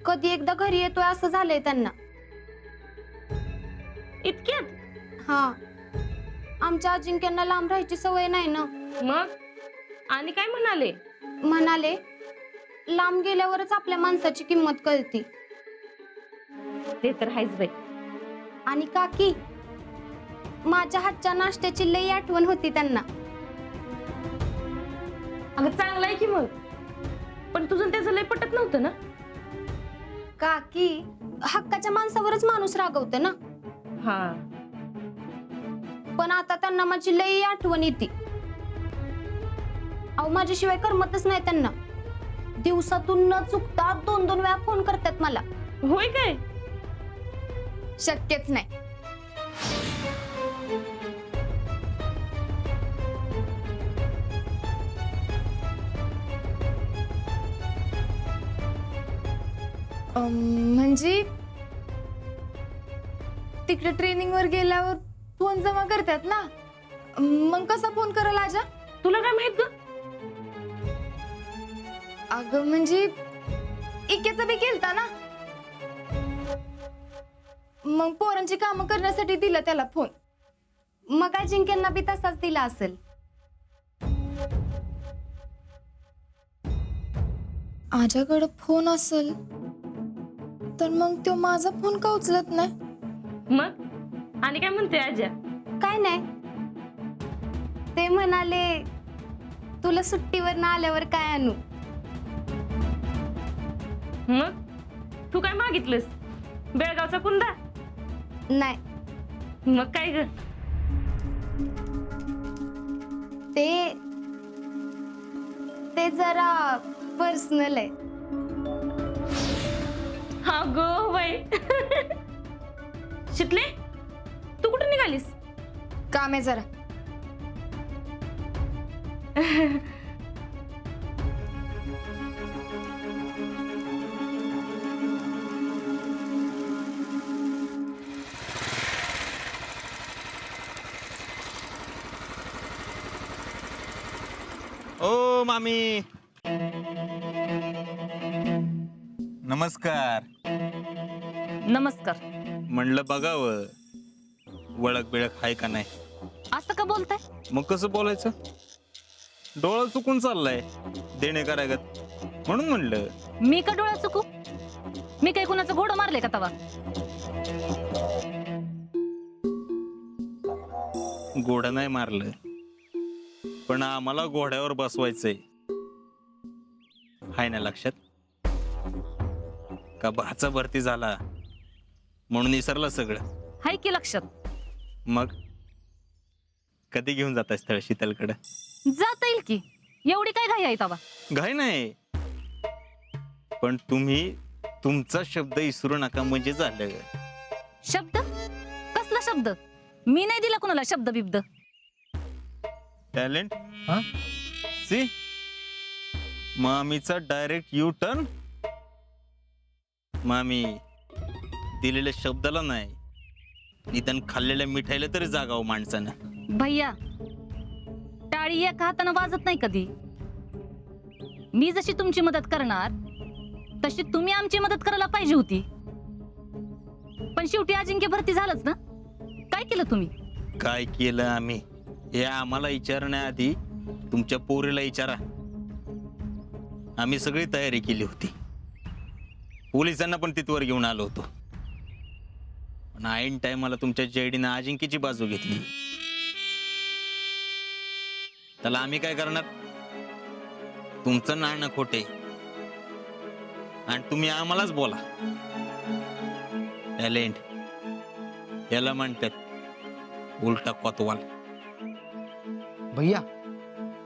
कधी एकदा घरी येतोय असं झालंय त्यांना. इतक्यात? हा, आमच्या अजिंक्यांना लांब राहायची सवय नाही ना. मग आणि काय म्हणाले? म्हणाले लांब गेल्यावरच आपल्या माणसाची किंमत कळते. ते तर आहेच बाई. आणि काकी, माझ्या हातच्या नाश्त्याची लई आठवण होती त्यांना. अगं चांगलं आहे की मग. पण तुझं त्याचं लय पटत नव्हतं ना? काकी, हक्काच्या माणसावरच माणूस रागवत ना. हा. पण आता त्यांना माझी लई आठवण येते. अहो, माझ्याशिवाय करमतच नाही त्यांना. दिवसातून न चुकता 2-2 वेळा फोन करतात मला. होय काय? शक्यच नाही. म्हणजे तिकडे ट्रेनिंग वर गेल्यावर फोन जमा करतात ना, मग कसा फोन कराल आजा? तुला काय माहित ग? अगं म्हणजे इकेचा बी केलता ना, मग पोरांची कामं करण्यासाठी दिला त्याला फोन. मग अजिंक्यांना बी तसाच दिला असेल. आजाकडे फोन असेल तर मग तो माझा फोन का उचलत नाही? मग आणि काय म्हणते आज्या? काय नाही, ते म्हणाले तुला सुट्टीवर ना आल्यावर काय आणू. मग तू काय मागितलंस? बेळगावचा कुंदा? नाही, मग काय ग? ते जरा पर्सनल आहे. हा गो बाई. शितले, तू कुठे निघालीस? काम आहे जरा. ओ मामी, नमस्कार. नमस्कार. म्हणलं बघावं वळख बिळख आहे का नाही. असं का बोलताय? मग कसं बोलायचं? डोळा चुकून चाललाय देणे करायगत, म्हणून म्हणलं. मी का डोळा चुकू? मी काही कुणाचं घोडं मारले का तवा? घोडं नाही मारलं, पण आम्हाला घोड्यावर बसवायचंय. हाय ना लक्षात? का भाचा भरती झाला म्हणून विसरला सगळं? हाय की लक्षात. मग कधी घेऊन जाताय स्थळ शीतलकडे? जाता येईल की, एवढी काय घाई आहे तवा? घाई नाही, पण तुम्ही तुमचा शब्द विसरू नका म्हणजे झालं. शब्द? कसला शब्द? मी नाही दिला कुणाला शब्द बिब्द. टॅलेंट सी मामीचा डायरेक्ट यू टर्न. मामी दिलेल्या शब्दाला नाही, निदान खाल्लेल्या मिठाईला तरी जागावं माणसानं. भैया, टाळी एका हातानं वाजत नाही कधी. मी जशी तुमची मदत करणार तशी तुम्ही आमची मदत करायला पाहिजे होती. पण शेवटी अजिंक्य भरती झालंच ना. काय केलं तुम्ही? काय केलं आम्ही हे आम्हाला विचारण्याआधी तुमच्या पोरीला विचारा. आम्ही सगळी तयारी केली होती, पोलिसांना पण तिथवर घेऊन आलो होतो, पण ऐन टायमाला तुमच्या जयडीनं अजिंक्यची बाजू घेतली. त्याला आम्ही काय करणार? तुमचं नाणं खोटे आणि तुम्ही आम्हालाच बोला. टॅलेंट याला म्हणतात उलटा कोतवाल. भैया,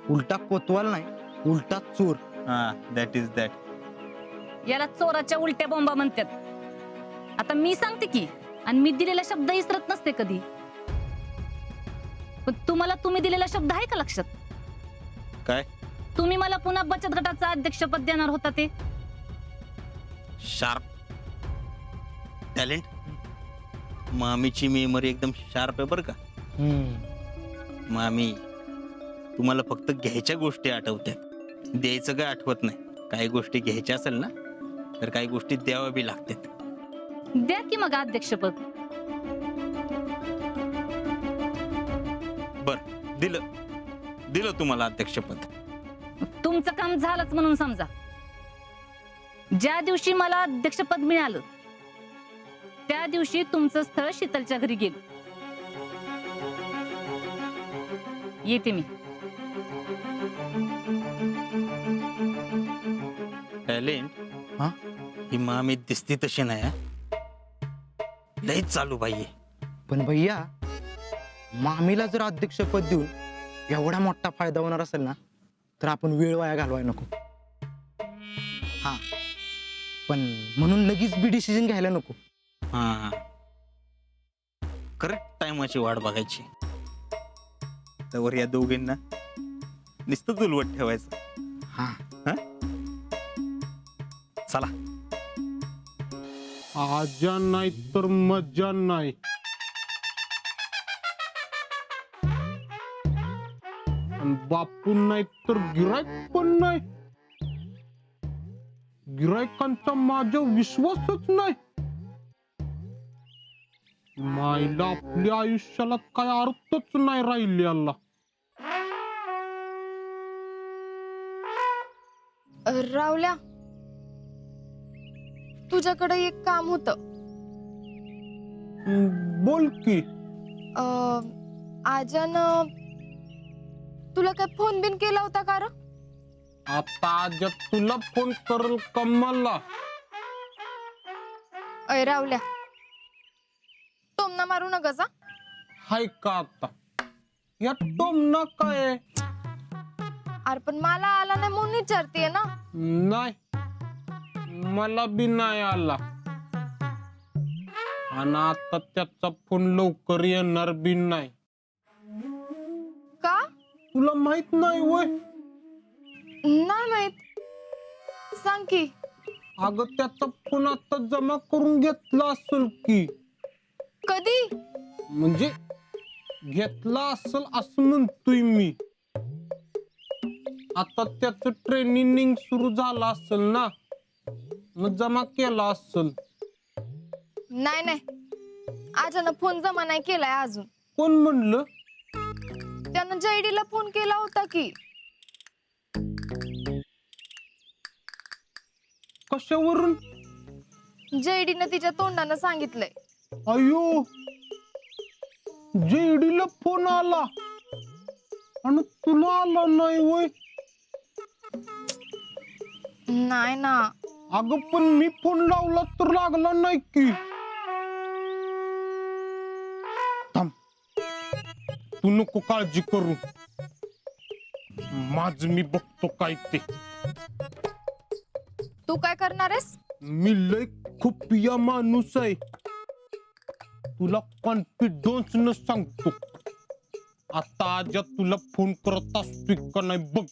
उलटा कोतवाल नाही, उलटा चोर. हा, दॅट इज दॅट. याला चोराच्या उलट्या बॉम्बा म्हणतात. आता मी सांगते की, आणि मी दिलेला शब्द विसरत नसते कधी. पण तुम्हाला तुम्ही दिलेला शब्द आहे का लक्षात? काय? तुम्ही मला पुन्हा बचत गटाचं अध्यक्षपद देणार होता ते. Sharp talent. मामीची मेमरी एकदम शार्प आहे बरं का. मामी, तुम्हाला फक्त घ्यायच्या गोष्टी आठवतात, द्यायचं काय आठवत नाही. काही गोष्टी घ्यायच्या असेल ना तर काही गोष्टी द्याव्या बी लागतात. द्या की मग अध्यक्षपद. बर, दिलं दिलं तुम्हाला अध्यक्षपद. तुमचं काम झालंच म्हणून समजा. ज्या दिवशी मला अध्यक्षपद मिळालं त्या दिवशी तुमचं स्थळ शीतलच्या घरी गेलं. येते मी. टॅलेंट हा? ही मामी दिसती तशी नाही हा. लयच चालू बाई आहे. पण भैया, मामीला जर अध्यक्षपद देऊन एवढा मोठा फायदा होणार असेल ना, तर आपण वेळ वाया घालवाय नको. हा, पण म्हणून लगेच बी डिसिजन घ्यायला नको. हा, करेक्ट टायमाची वाट बघायची. त्यावर या दोघींना नुसतं उलवट ठेवायचं. हा, चला. आजा नाही तर मजा नाही. आणि बापू नाही तर गिरायक पण नाही. गिरायकांचा माझा विश्वासच नाही. माईला आपल्या आयुष्याला काय अर्थच नाही राहिलेला. रावल्या, तुझ्याकडे एक काम होत. बोल की. आजन तुला काय फोन बिन केला होता का र? आता आजा तुला फोन करल का मला? अय रावल्या, टोमना मारू नका जा. हाय का आता या टोमना काय? अरे पण मला आला नाही म्हणून विचारतेय ना. नाही, मला बी नाही आला. आणि आता त्याचा फोन लवकर येणार बी नाही. का? तुला माहित नाही वय? नाही माहित, सांग की. अगं त्याचा फोन आता जमा करून घेतला असेल की. कधी? म्हणजे घेतला असेल असं म्हणतोय मी. आता त्याचं ट्रेनिंग सुरू झालं असेल ना, मग जमा केला असेल. नाही नाही, आजानं फोन जमा नाही केलाय अजून. कोण म्हणलं? त्यानं जयडीला फोन केला होता की. कशावरून? जयडीनं तिच्या तोंडानं सांगितलंय. अयो, जेडीला फोन आला आणि तुला आला नाही वय? नाही ना. अगं पण मी फोन लावला तर लागला नाही की. थांब, तू नको काळजी करू, माझ मी बघतो काय ते. तू काय करणार आहेस? मी लय खूप या माणूस आहे, तुला कॉन्फिडन्स न सांगतो. आता आजा तुला फोन करत असतोय का नाही बघ.